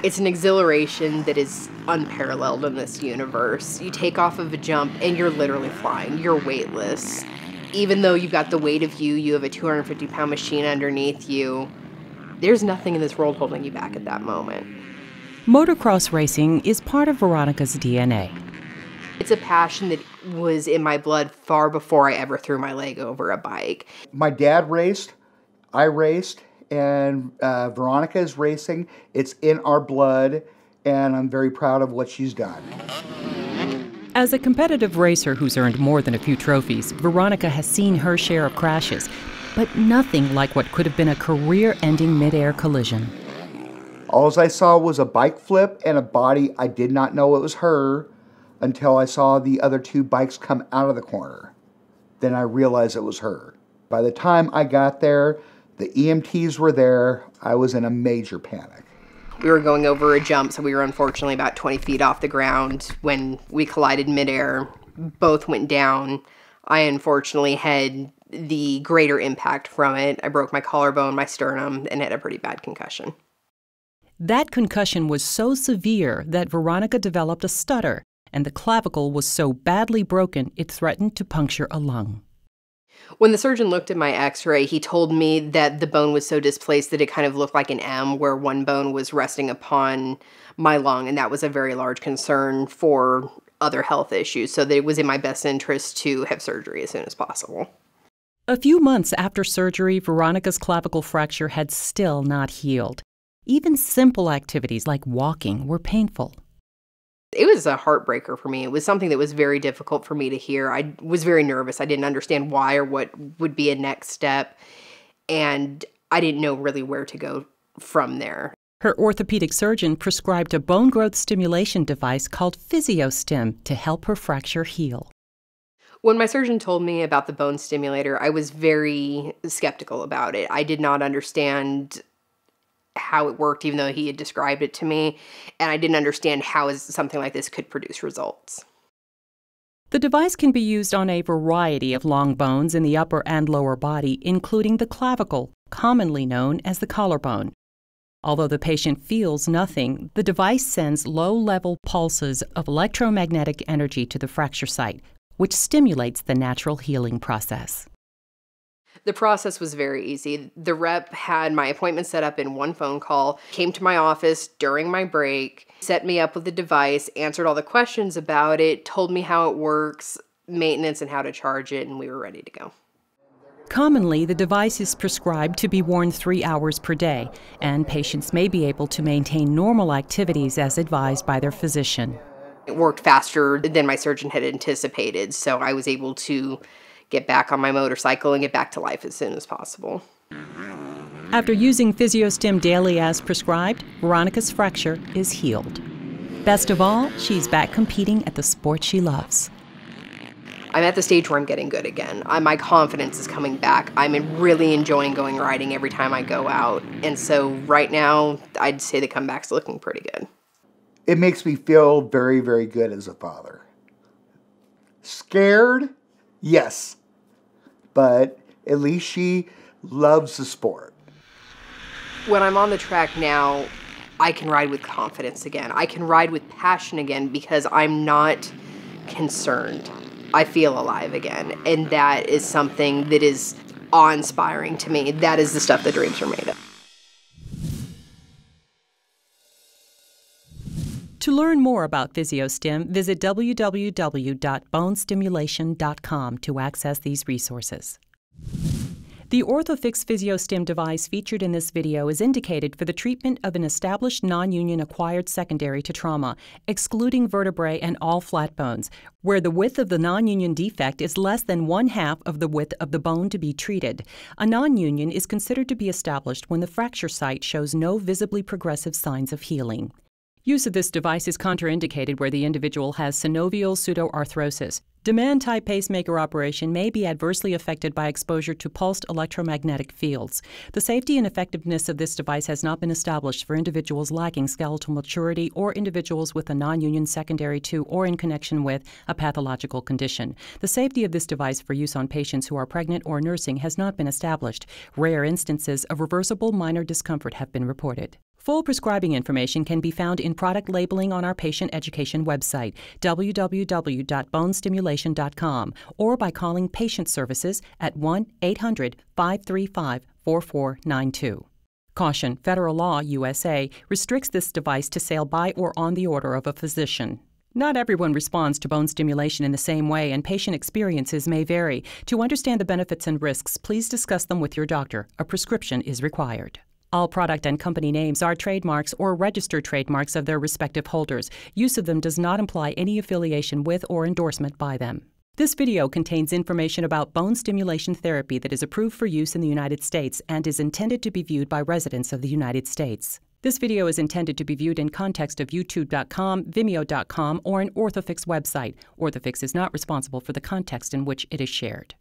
It's an exhilaration that is unparalleled in this universe. You take off of a jump and you're literally flying. You're weightless. Even though you've got the weight of you have a 250-pound machine underneath you, there's nothing in this world holding you back at that moment. Motocross racing is part of Veronika's DNA. It's a passion that was in my blood far before I ever threw my leg over a bike. My dad raced, I raced, and Veronika is racing. It's in our blood, and I'm very proud of what she's done. As a competitive racer who's earned more than a few trophies, Veronika has seen her share of crashes, but nothing like what could have been a career-ending mid-air collision. All I saw was a bike flip and a body. I did not know it was her until I saw the other two bikes come out of the corner. Then I realized it was her. By the time I got there, the EMTs were there. I was in a major panic. We were going over a jump, so we were unfortunately about 20 feet off the ground when we collided midair. Both went down. I unfortunately had the greater impact from it. I broke my collarbone, my sternum, and had a pretty bad concussion. That concussion was so severe that Veronika developed a stutter, and the clavicle was so badly broken it threatened to puncture a lung. When the surgeon looked at my x-ray, he told me that the bone was so displaced that it kind of looked like an M, where one bone was resting upon my lung, and that was a very large concern for other health issues, so that it was in my best interest to have surgery as soon as possible. A few months after surgery, Veronika's clavicle fracture had still not healed. Even simple activities like walking were painful. It was a heartbreaker for me. It was something that was very difficult for me to hear. I was very nervous. I didn't understand why or what would be a next step, and I didn't know really where to go from there. Her orthopedic surgeon prescribed a bone growth stimulation device called PhysioStim to help her fracture heal. When my surgeon told me about the bone stimulator, I was very skeptical about it. I did not understand how it worked, even though he had described it to me, and I didn't understand how something like this could produce results. The device can be used on a variety of long bones in the upper and lower body, including the clavicle, commonly known as the collarbone. Although the patient feels nothing, the device sends low-level pulses of electromagnetic energy to the fracture site, which stimulates the natural healing process. The process was very easy. The rep had my appointment set up in one phone call, came to my office during my break, set me up with the device, answered all the questions about it, told me how it works, maintenance, and how to charge it, and we were ready to go. Commonly, the device is prescribed to be worn 3 hours per day, and patients may be able to maintain normal activities as advised by their physician. It worked faster than my surgeon had anticipated, so I was able to get back on my motorcycle and get back to life as soon as possible. After using PhysioStim daily as prescribed, Veronika's fracture is healed. Best of all, she's back competing at the sport she loves. I'm at the stage where I'm getting good again. My confidence is coming back. I'm really enjoying going riding every time I go out. And so right now, I'd say the comeback's looking pretty good. It makes me feel very, very good as a father. Scared? Yes. But at least she loves the sport. When I'm on the track now, I can ride with confidence again. I can ride with passion again because I'm not concerned. I feel alive again. And that is something that is awe-inspiring to me. That is the stuff that dreams are made of. To learn more about PhysioStim, visit www.bonestimulation.com to access these resources. The Orthofix PhysioStim device featured in this video is indicated for the treatment of an established non-union acquired secondary to trauma, excluding vertebrae and all flat bones, where the width of the non-union defect is less than 1/2 of the width of the bone to be treated. A non-union is considered to be established when the fracture site shows no visibly progressive signs of healing. Use of this device is contraindicated where the individual has synovial pseudoarthrosis. Demand-type pacemaker operation may be adversely affected by exposure to pulsed electromagnetic fields. The safety and effectiveness of this device has not been established for individuals lacking skeletal maturity or individuals with a non-union secondary to or in connection with a pathological condition. The safety of this device for use on patients who are pregnant or nursing has not been established. Rare instances of reversible minor discomfort have been reported. Full prescribing information can be found in product labeling on our patient education website, www.bonestimulation.com, or by calling Patient Services at 1-800-535-4492. Caution: Federal law, USA, restricts this device to sale by or on the order of a physician. Not everyone responds to bone stimulation in the same way, and patient experiences may vary. To understand the benefits and risks, please discuss them with your doctor. A prescription is required. All product and company names are trademarks or registered trademarks of their respective holders. Use of them does not imply any affiliation with or endorsement by them. This video contains information about bone stimulation therapy that is approved for use in the United States and is intended to be viewed by residents of the United States. This video is intended to be viewed in context of YouTube.com, Vimeo.com, or an Orthofix website. Orthofix is not responsible for the context in which it is shared.